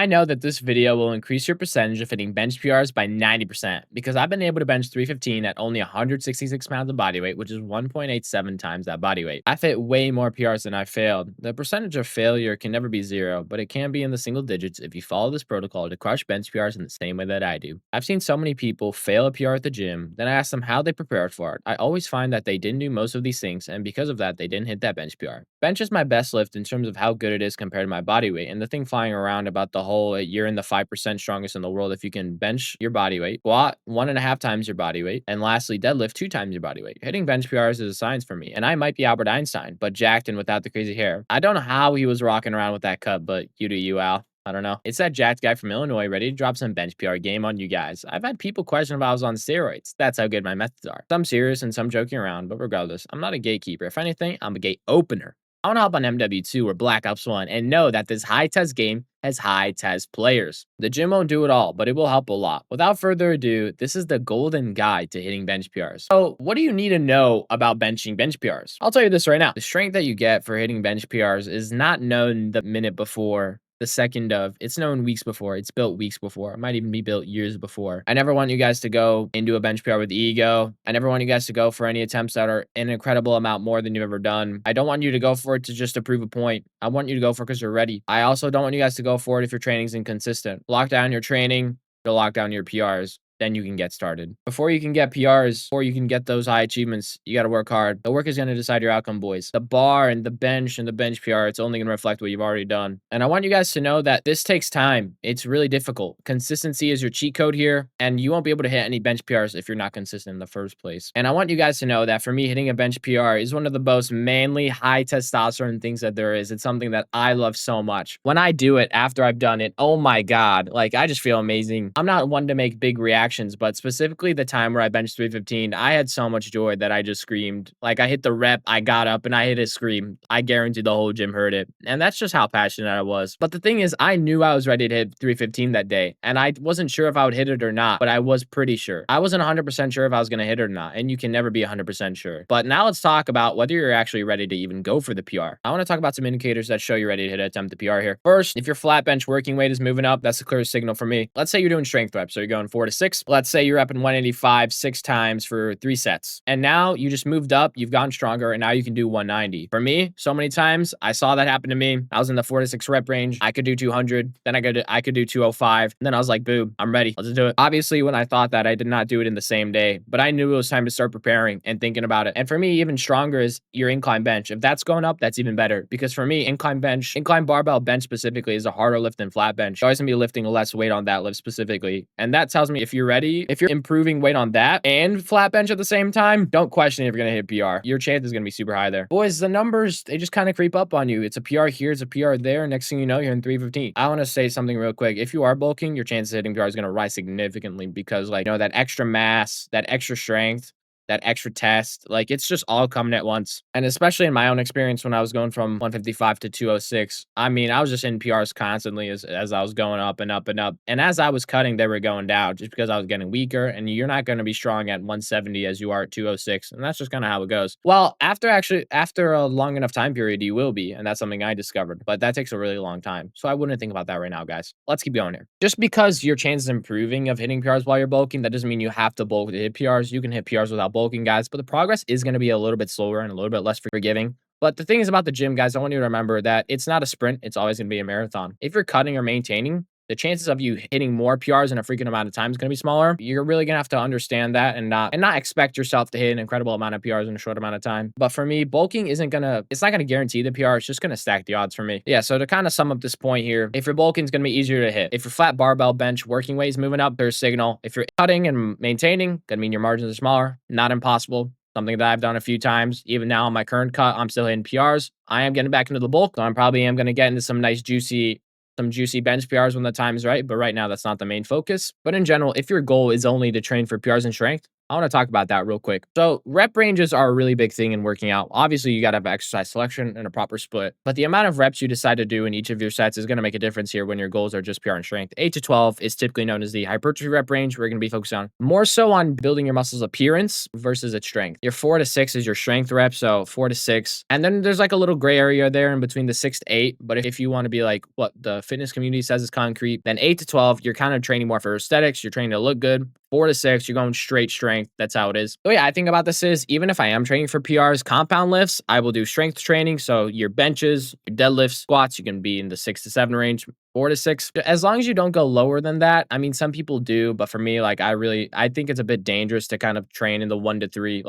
I know that this video will increase your percentage of hitting bench PRs by 90% because I've been able to bench 315 at only 166 pounds of body weight, which is 1.87 times that body weight. I've hit way more PRs than I failed. The percentage of failure can never be zero, but it can be in the single digits if you follow this protocol to crush bench PRs in the same way that I do. I've seen so many people fail a PR at the gym, then I ask them how they prepared for it. I always find that they didn't do most of these things, and because of that, they didn't hit that bench PR. Bench is my best lift in terms of how good it is compared to my body weight, and the thing flying around about the whole you're in the 5% strongest in the world if you can bench your body weight, squat 1.5 times your body weight, and lastly, deadlift 2 times your body weight. Hitting bench PRs is a science for me, and I might be Albert Einstein, but jacked and without the crazy hair. I don't know how he was rocking around with that cut, but you do you, Al. I don't know. It's that jacked guy from Illinois ready to drop some bench PR game on you guys. I've had people question if I was on steroids. That's how good my methods are. Some serious and some joking around, but regardless, I'm not a gatekeeper. If anything, I'm a gate opener. I want to hop on MW2 or Black Ops 1 and know that this high test game has high test players. The gym won't do it all, but it will help a lot. Without further ado, this is the golden guide to hitting bench PRs. So what do you need to know about benching bench PRs? I'll tell you this right now. The strength that you get for hitting bench PRs is not known the minute before, the second of. It's known weeks before. It's built weeks before. It might even be built years before. I never want you guys to go into a bench PR with ego. I never want you guys to go for any attempts that are an incredible amount more than you've ever done. I don't want you to go for it to just to prove a point. I want you to go for it because you're ready. I also don't want you guys to go for it if your training's inconsistent. Lock down your training to lock down your PRs. Then you can get started. Before you can get PRs, before you can get those high achievements, you got to work hard. The work is going to decide your outcome, boys. The bar and the bench PR, it's only going to reflect what you've already done. And I want you guys to know that this takes time. It's really difficult. Consistency is your cheat code here, and you won't be able to hit any bench PRs if you're not consistent in the first place. And I want you guys to know that for me, hitting a bench PR is one of the most manly, high testosterone things that there is. It's something that I love so much. When I do it after I've done it, oh my God, like I just feel amazing. I'm not one to make big reactions, but specifically the time where I benched 315, I had so much joy that I just screamed. Like I hit the rep, I got up and I hit a scream. I guarantee the whole gym heard it. And that's just how passionate I was. But the thing is, I knew I was ready to hit 315 that day. And I wasn't sure if I would hit it or not, but I was pretty sure. I wasn't 100% sure if I was going to hit it or not. And you can never be 100% sure. But now let's talk about whether you're actually ready to even go for the PR. I want to talk about some indicators that show you're ready to hit attempt the PR here. First, if your flat bench working weight is moving up, that's the clearest signal for me. Let's say you're doing strength reps. So you're going 4 to 6. Let's say you're up in 185 6 times for 3 sets. And now you just moved up, you've gotten stronger, and now you can do 190. For me, so many times I saw that happen to me. I was in the 4 to 6 rep range. I could do 200, then I could do 205. And then I was like, boom, I'm ready. Let's do it. Obviously, when I thought that, I did not do it in the same day, but I knew it was time to start preparing and thinking about it. And for me, even stronger is your incline bench. If that's going up, that's even better. Because for me, incline barbell bench specifically is a harder lift than flat bench. You're always gonna be lifting less weight on that lift specifically. And that tells me if you're ready, if you're improving weight on that and flat bench at the same time, don't question if you're going to hit PR. Your chance is going to be super high there. Boys, the numbers, they just kind of creep up on you. It's a PR here, it's a PR there. Next thing you know, you're in 315. I want to say something real quick. If you are bulking, your chance of hitting PR is going to rise significantly because, like, you know, that extra mass, that extra strength, that extra test, like it's just all coming at once. And especially in my own experience when I was going from 155 to 206, I mean, I was just in PRs constantly as I was going up and up and up. And as I was cutting, they were going down just because I was getting weaker. And you're not going to be strong at 170 as you are at 206. And that's just kind of how it goes. Well, after a long enough time period, you will be. And that's something I discovered. But that takes a really long time. So I wouldn't think about that right now, guys. Let's keep going here. Just because your chances of improving of hitting PRs while you're bulking, that doesn't mean you have to bulk to hit PRs. You can hit PRs without bulking, guys, but the progress is going to be a little bit slower and a little bit less forgiving. But the thing is about the gym, guys, I want you to remember that it's not a sprint. It's always going to be a marathon. If you're cutting or maintaining, the chances of you hitting more PRs in a freaking amount of time is going to be smaller. You're really going to have to understand that and not expect yourself to hit an incredible amount of PRs in a short amount of time. But for me, bulking it's not going to guarantee the PR. It's just going to stack the odds for me. Yeah, so to kind of sum up this point here, if your bulking is going to be easier to hit. If your flat barbell bench working weight is moving up, there's signal. If you're cutting and maintaining, going to mean your margins are smaller. Not impossible. Something that I've done a few times. Even now on my current cut, I'm still hitting PRs. I am getting back into the bulk, so I'm probably going to get into some nice juicy bench PRs when the time is right. But right now, that's not the main focus. But in general, if your goal is only to train for PRs and strength, I want to talk about that real quick. So, rep ranges are a really big thing in working out. Obviously, you got to have exercise selection and a proper split, but the amount of reps you decide to do in each of your sets is going to make a difference here when your goals are just PR and strength. 8 to 12 is typically known as the hypertrophy rep range. We're going to be focused on more so on building your muscles' appearance versus its strength. Your 4 to 6 is your strength rep, so 4 to 6. And then there's like a little gray area there in between the 6 to 8. But if you want to be like what the fitness community says is concrete, then 8 to 12, you're kind of training more for aesthetics. You're training to look good. 4 to 6, you're going straight strength. That's how it is. So yeah, I think about this is even if I am training for PRs, compound lifts, I will do strength training. So your benches, your deadlifts, squats, you can be in the 6 to 7 range. 4 to 6. As long as you don't go lower than that. I mean, some people do, but for me, like I think it's a bit dangerous to kind of train in the 1 to 3,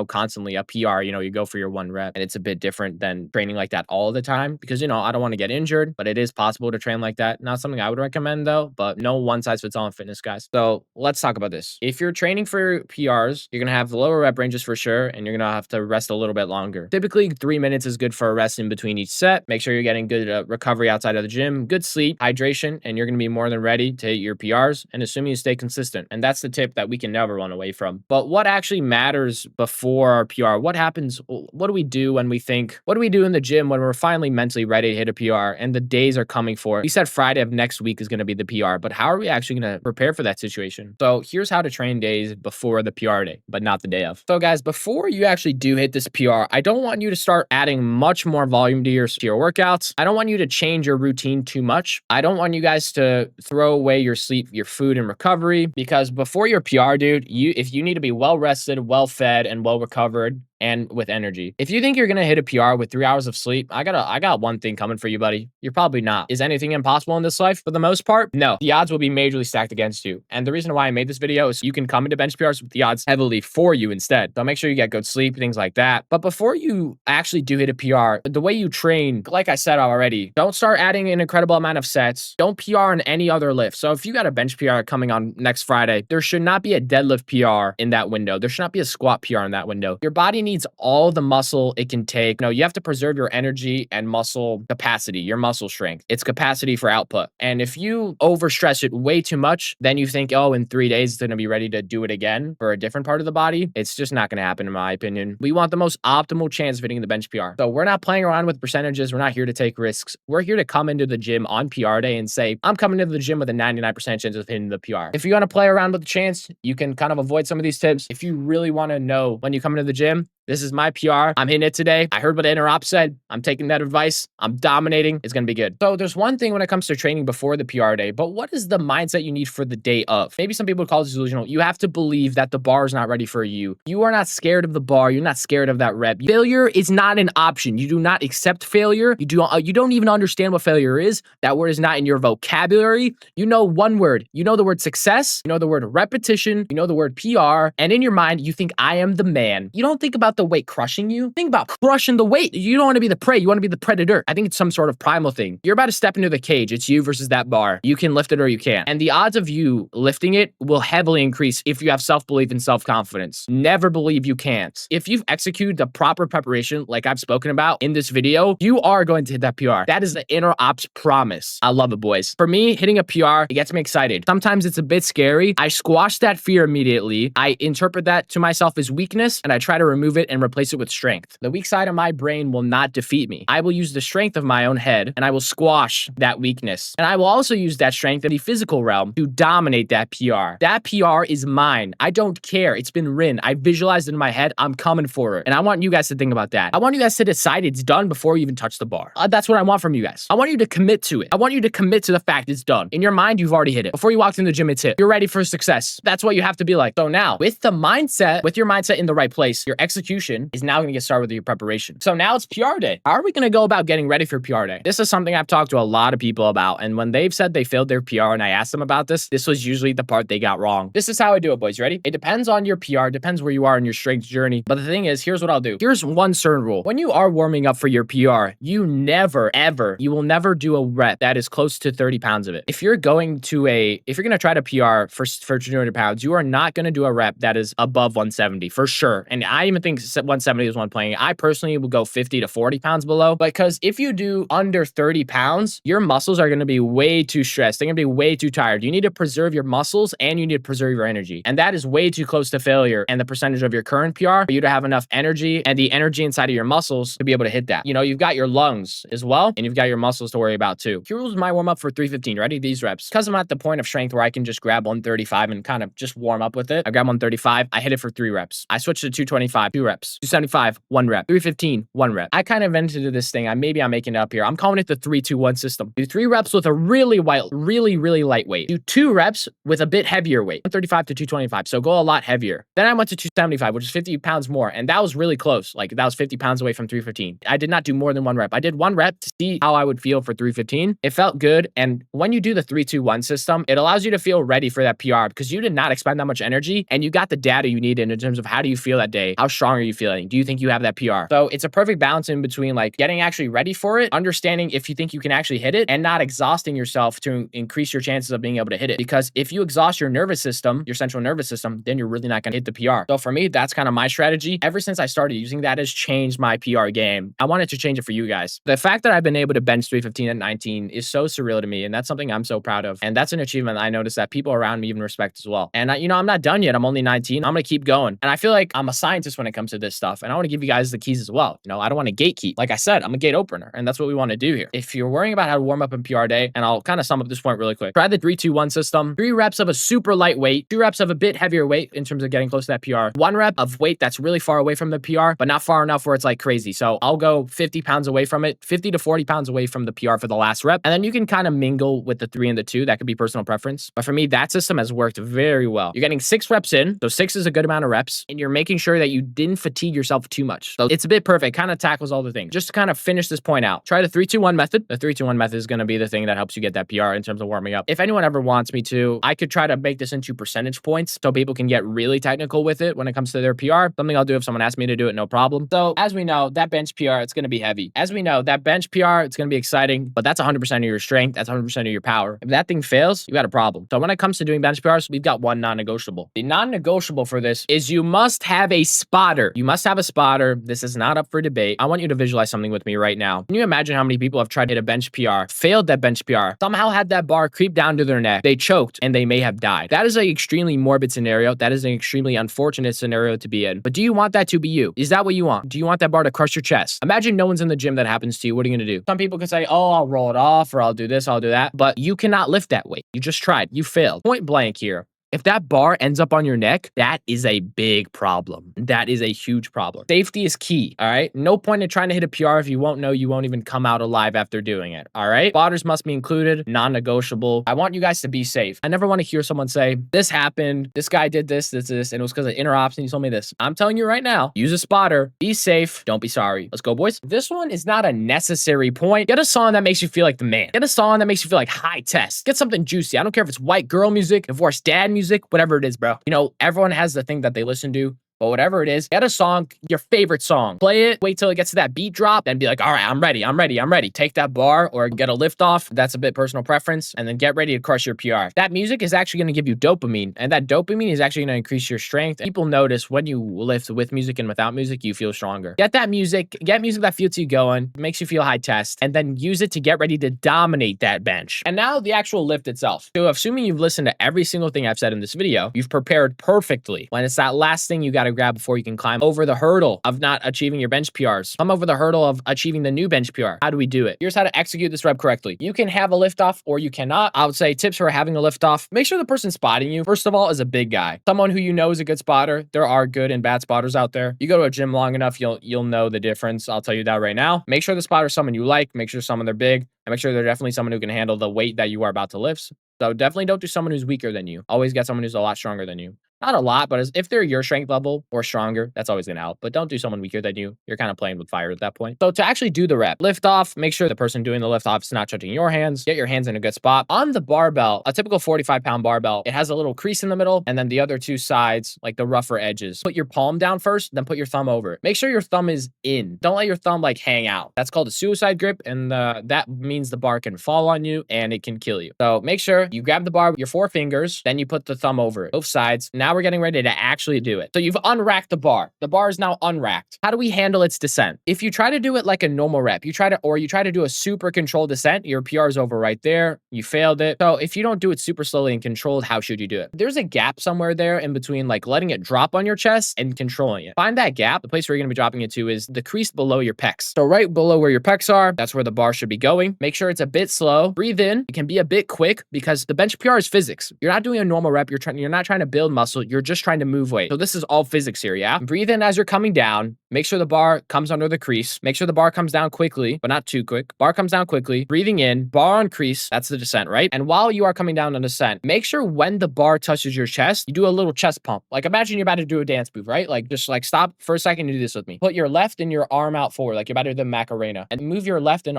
constantly a PR, you go for your 1 rep, and it's a bit different than training like that all the time because, I don't want to get injured, but it is possible to train like that. Not something I would recommend though, but no one size fits all in fitness, guys. So let's talk about this. If you're training for PRs, you're going to have the lower rep ranges for sure, and you're going to have to rest a little bit longer. Typically 3 minutes is good for a rest in between each set. Make sure you're getting good recovery outside of the gym, good sleep, hydration, and you're going to be more than ready to hit your PRs, and assuming you stay consistent. And that's the tip that we can never run away from. But what actually matters before our PR? What happens? What do we do when we think? What do we do in the gym when we're finally mentally ready to hit a PR and the days are coming for it? We said Friday of next week is going to be the PR, but how are we actually going to prepare for that situation? So here's how to train days before the PR day, but not the day of. So guys, before you actually do hit this PR, I don't want you to start adding much more volume to your workouts. I don't want you to change your routine too much. I don't want you guys to throw away your sleep, your food, and recovery, because before your PR, dude, if you need to be well rested, well fed, and well recovered, and with energy. If you think you're gonna hit a PR with 3 hours of sleep, I got one thing coming for you, buddy. You're probably not. Is anything impossible in this life? For the most part, no. The odds will be majorly stacked against you. And the reason why I made this video is so you can come into bench PRs with the odds heavily for you instead. So make sure you get good sleep, things like that. But before you actually do hit a PR, the way you train, like I said already, don't start adding an incredible amount of sets. Don't PR in any other lift. So if you got a bench PR coming on next Friday, there should not be a deadlift PR in that window. There should not be a squat PR in that window. Your body needs all the muscle it can take. No, you have to preserve your energy and muscle capacity, your muscle strength, its capacity for output. And if you overstress it way too much, then you think, oh, in 3 days, it's going to be ready to do it again for a different part of the body. It's just not going to happen, in my opinion. We want the most optimal chance of hitting the bench PR. So we're not playing around with percentages. We're not here to take risks. We're here to come into the gym on PR day and say, I'm coming into the gym with a 99% chance of hitting the PR. If you want to play around with the chance, you can kind of avoid some of these tips. If you really want to know when you come into the gym, this is my PR. I'm hitting it today. I heard what Interop said. I'm taking that advice. I'm dominating. It's going to be good. So there's one thing when it comes to training before the PR day, but what is the mindset you need for the day of? Maybe some people call this delusional. You have to believe that the bar is not ready for you. You are not scared of the bar. You're not scared of that rep. Failure is not an option. You do not accept failure. You don't even understand what failure is. That word is not in your vocabulary. You know one word. You know the word success. You know the word repetition. You know the word PR. And in your mind, you think I am the man. You don't think about the weight crushing you. Think about crushing the weight. You don't want to be the prey. You want to be the predator. I think it's some sort of primal thing. You're about to step into the cage. It's you versus that bar. You can lift it or you can't. And the odds of you lifting it will heavily increase if you have self-belief and self-confidence. Never believe you can't. If you've executed the proper preparation, like I've spoken about in this video, you are going to hit that PR. That is the inner ops promise. I love it, boys. For me, hitting a PR, it gets me excited. Sometimes it's a bit scary. I squash that fear immediately. I interpret that to myself as weakness, and I try to remove it and replace it with strength. The weak side of my brain will not defeat me. I will use the strength of my own head, and I will squash that weakness. And I will also use that strength in the physical realm to dominate that PR. That PR is mine. I don't care. It's been written. I visualized it in my head. I'm coming for it. And I want you guys to think about that. I want you guys to decide it's done before you even touch the bar. That's what I want from you guys. I want you to commit to it. I want you to commit to the fact it's done. In your mind, you've already hit it. Before you walked in the gym, it's hit. You're ready for success. That's what you have to be like. So now, with your mindset in the right place, your execution is now going to get started with your preparation. So now it's PR day. How are we going to go about getting ready for PR day? This is something I've talked to a lot of people about. And when they've said they failed their PR and I asked them about this was usually the part they got wrong. This is how I do it, boys. You ready? It depends on your PR, depends where you are in your strength journey. But the thing is, here's what I'll do. Here's one certain rule. When you are warming up for your PR, you will never do a rep that is close to 30 pounds of it. If you're going to try to PR for 200 pounds, you are not going to do a rep that is above 170 for sure. And I even think think 170 is one playing. I personally would go 50 to 40 pounds below, because if you do under 30 pounds, your muscles are going to be way too stressed. They're going to be way too tired. You need to preserve your muscles and you need to preserve your energy. And that is way too close to failure and the percentage of your current PR for you to have enough energy and the energy inside of your muscles to be able to hit that. You know, you've got your lungs as well, and you've got your muscles to worry about too. Here's my warm up for 315. Ready? These reps. Because I'm at the point of strength where I can just grab 135 and kind of just warm up with it. I grab 135. I hit it for 3 reps. I switch to 225, 2 reps. 275, 1 rep. 315, 1 rep. I kind of invented this thing. Maybe I'm making it up here. I'm calling it the 3-2-1 system. Do 3 reps with a really lightweight. Do 2 reps with a bit heavier weight. 135 to 225. So go a lot heavier. Then I went to 275, which is 50 pounds more. And that was really close. Like that was 50 pounds away from 315. I did not do more than 1 rep. I did 1 rep to see how I would feel for 315. It felt good. And when you do the 3-2-1 system, it allows you to feel ready for that PR because you did not expend that much energy and you got the data you needed in terms of how do you feel that day? How strong are you feeling? Do you think you have that PR? So it's a perfect balance in between like getting actually ready for it, understanding if you think you can actually hit it, and not exhausting yourself to increase your chances of being able to hit it. Because if you exhaust your nervous system, your central nervous system, then you're really not going to hit the PR. So for me, that's kind of my strategy. Ever since I started using that has changed my PR game. I wanted to change it for you guys. The fact that I've been able to bench 315 at 19 is so surreal to me. And that's something I'm so proud of. And that's an achievement I noticed that people around me even respect as well. And I'm not done yet. I'm only 19. I'm going to keep going. And I feel like I'm a scientist when it comes to this stuff. And I want to give you guys the keys as well. I don't want to gatekeep. Like I said, I'm a gate opener. And that's what we want to do here. If you're worrying about how to warm up in PR day, and I'll kind of sum up this point really quick. Try the 3-2-1 system. 3 reps of a super lightweight, 2 reps of a bit heavier weight in terms of getting close to that PR. 1 rep of weight that's really far away from the PR, but not far enough where it's like crazy. So I'll go 50 pounds away from it, 50 to 40 pounds away from the PR for the last rep. And then you can kind of mingle with the 3 and the 2. That could be personal preference. But for me, that system has worked very well. You're getting 6 reps in. So 6 is a good amount of reps. And you're making sure that you didn't fatigue yourself too much. So it's a bit perfect. Kind of tackles all the things. Just to kind of finish this point out, try the 3-2-1 method. The 3-2-1 method is going to be the thing that helps you get that PR in terms of warming up. If anyone ever wants me to, I could try to make this into percentage points so people can get really technical with it when it comes to their PR. Something I'll do if someone asks me to do it, no problem. So as we know, that bench PR, it's going to be heavy. As we know, that bench PR, it's going to be exciting, but that's 100% of your strength. That's 100% of your power. If that thing fails, you got a problem. So when it comes to doing bench PRs, we've got one non-negotiable. The non-negotiable for this is you must have a spotter. You must have a spotter. This is not up for debate. I want you to visualize something with me right now. Can you imagine how many people have tried to hit a bench PR, failed that bench PR, somehow had that bar creep down to their neck, they choked, and they may have died? That is an extremely morbid scenario. That is an extremely unfortunate scenario to be in. But do you want that to be you? Is that what you want? Do you want that bar to crush your chest? Imagine no one's in the gym that happens to you. What are you going to do? Some people can say, oh, I'll roll it off, or I'll do this, I'll do that. But you cannot lift that weight. You just tried. You failed. Point blank here. If that bar ends up on your neck, that is a big problem. That is a huge problem. Safety is key, all right? No point in trying to hit a PR if you won't know you won't even come out alive after doing it, all right? Spotters must be included, non-negotiable. I want you guys to be safe. I never want to hear someone say, this happened, this guy did this, and it was because of interops and he told me this. I'm telling you right now, use a spotter, be safe, don't be sorry. Let's go, boys. This one is not a necessary point. Get a song that makes you feel like the man. Get a song that makes you feel like high test. Get something juicy. I don't care if it's white girl music, divorced dad music, whatever it is, bro. Everyone has the thing that they listen to. But whatever it is, get a song, your favorite song. Play it, wait till it gets to that beat drop, and be like, all right, I'm ready. Take that bar or get a lift off. That's a bit personal preference. And then get ready to crush your PR. That music is actually going to give you dopamine. And that dopamine is actually going to increase your strength. People notice when you lift with music and without music, you feel stronger. Get that music, get music that feels you going, makes you feel high test, and then use it to get ready to dominate that bench. And now the actual lift itself. So assuming you've listened to every single thing I've said in this video, you've prepared perfectly. When it's that last thing you got to grab before you can climb over the hurdle of not achieving your bench PRs. Come over the hurdle of achieving the new bench PR. How do we do it? Here's how to execute this rep correctly. You can have a lift off or you cannot. I would say tips for having a lift off. Make sure the person spotting you, first of all, is a big guy. Someone who you know is a good spotter. There are good and bad spotters out there. You go to a gym long enough, you'll know the difference. I'll tell you that right now. Make sure the spotter is someone you like. Make sure someone they're big. And make sure they're definitely someone who can handle the weight that you are about to lift. So definitely don't do someone who's weaker than you. Always get someone who's a lot stronger than you. Not a lot, but if they're your strength level or stronger, that's always going to help. But don't do someone weaker than you. You're kind of playing with fire at that point. So to actually do the rep, lift off, make sure the person doing the lift off is not touching your hands. Get your hands in a good spot. On the barbell, a typical 45-pound barbell, it has a little crease in the middle and then the other 2 sides, like the rougher edges. Put your palm down first, then put your thumb over it. Make sure your thumb is in. Don't let your thumb hang out. That's called a suicide grip, and that means the bar can fall on you and it can kill you. So make sure you grab the bar with your 4 fingers, then you put the thumb over it, both sides. Now Now we're getting ready to actually do it. So you've unracked the bar. The bar is now unracked. How do we handle its descent? If you try to do it like a normal rep, you try to do a super controlled descent, your PR is over right there. You failed it. So if you don't do it super slowly and controlled, how should you do it? There's a gap somewhere there in between like letting it drop on your chest and controlling it. Find that gap. The place where you're going to be dropping it to is the crease below your pecs. So right below where your pecs are, that's where the bar should be going. Make sure it's a bit slow. Breathe in. It can be a bit quick because the bench PR is physics. You're not doing a normal rep. You're not trying to build muscle. You're just trying to move weight. So this is all physics here, yeah? Breathe in as you're coming down. Make sure the bar comes under the crease. Make sure the bar comes down quickly, but not too quick. Bar comes down quickly. Breathing in, bar on crease. That's the descent, right? And while you are coming down on descent, make sure when the bar touches your chest, you do a little chest pump. Like imagine you're about to do a dance move, right? Like just like stop for a second and do this with me. Put your left and your arm out forward, like you're about to do the Macarena, and move your left and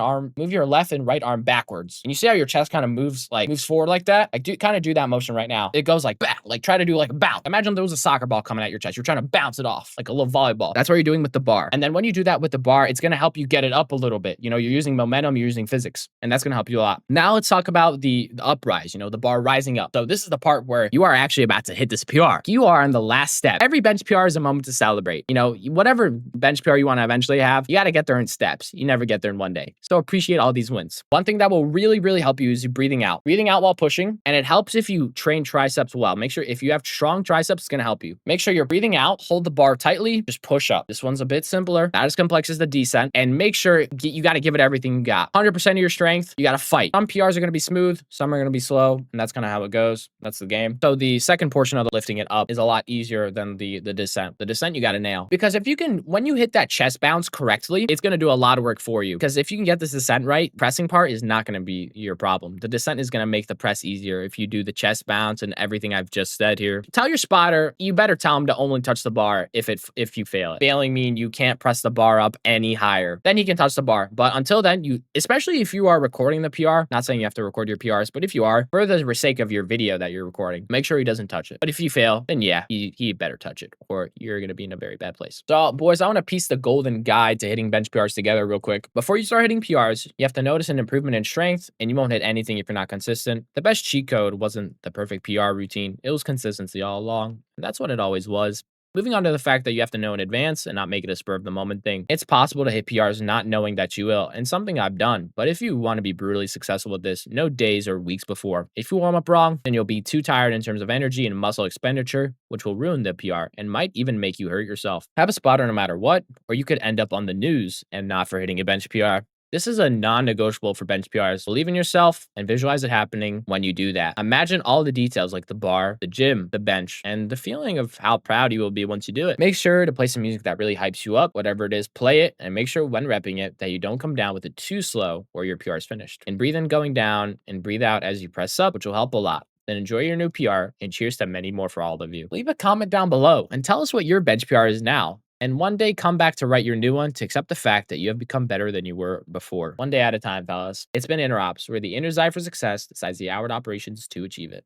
right arm backwards. And you see how your chest kind of moves forward like that? Like do that motion right now. It goes like bah, like try to do like a bounce. Imagine there was a soccer ball coming at your chest. You're trying to bounce it off like a little volleyball. That's what you're doing with the bar. And then when you do that with the bar, it's going to help you get it up a little bit. You're using momentum, you're using physics, and that's going to help you a lot. Now let's talk about the uprise, the bar rising up. So this is the part where you are actually about to hit this PR. You are on the last step. Every bench PR is a moment to celebrate. Whatever bench PR you want to eventually have, you got to get there in steps. You never get there in one day. So appreciate all these wins. One thing that will really, really help you is breathing out. Breathing out while pushing, and it helps if you train triceps well. Make sure if you have strong triceps, it's going to help you. Make sure you're breathing out, hold the bar tightly, just push up. This one's a bit simpler, not as complex as the descent, and make sure you got to give it everything you got. 100% of your strength, you got to fight. Some PRs are going to be smooth, some are going to be slow, and that's kind of how it goes. That's the game. So the second portion of the lifting it up is a lot easier than the descent. The descent you got to nail, because when you hit that chest bounce correctly, it's going to do a lot of work for you. Because if you can get this descent right, pressing part is not going to be your problem. The descent is going to make the press easier if you do the chest bounce and everything I've just said here. Tell your spotter, you better tell him to only touch the bar if you fail it. Failing mean you can't press the bar up any higher. Then he can touch the bar. But until then, especially if you are recording the PR, not saying you have to record your PRs, but if you are, for the sake of your video that you're recording, make sure he doesn't touch it. But if you fail, then yeah, he better touch it, or you're going to be in a very bad place. So boys, I want to piece the golden guide to hitting bench PRs together real quick. Before you start hitting PRs, you have to notice an improvement in strength, and you won't hit anything if you're not consistent. The best cheat code wasn't the perfect PR routine. It was consistency all along. And that's what it always was. Moving on to the fact that you have to know in advance and not make it a spur of the moment thing. It's possible to hit PRs not knowing that you will, and something I've done. But if you want to be brutally successful with this, know days or weeks before. If you warm up wrong, then you'll be too tired in terms of energy and muscle expenditure, which will ruin the PR and might even make you hurt yourself. Have a spotter no matter what, or you could end up on the news and not for hitting a bench PR. This is a non-negotiable for bench PRs. Believe in yourself and visualize it happening when you do that. Imagine all the details like the bar, the gym, the bench, and the feeling of how proud you will be once you do it. Make sure to play some music that really hypes you up. Whatever it is, play it, and make sure when repping it that you don't come down with it too slow or your PR is finished. And breathe in going down and breathe out as you press up, which will help a lot. Then enjoy your new PR, and cheers to many more for all of you. Leave a comment down below and tell us what your bench PR is now. And one day come back to write your new one to accept the fact that you have become better than you were before. One day at a time, fellas. It's been Interops, where the inner desire for success decides the outward operations to achieve it.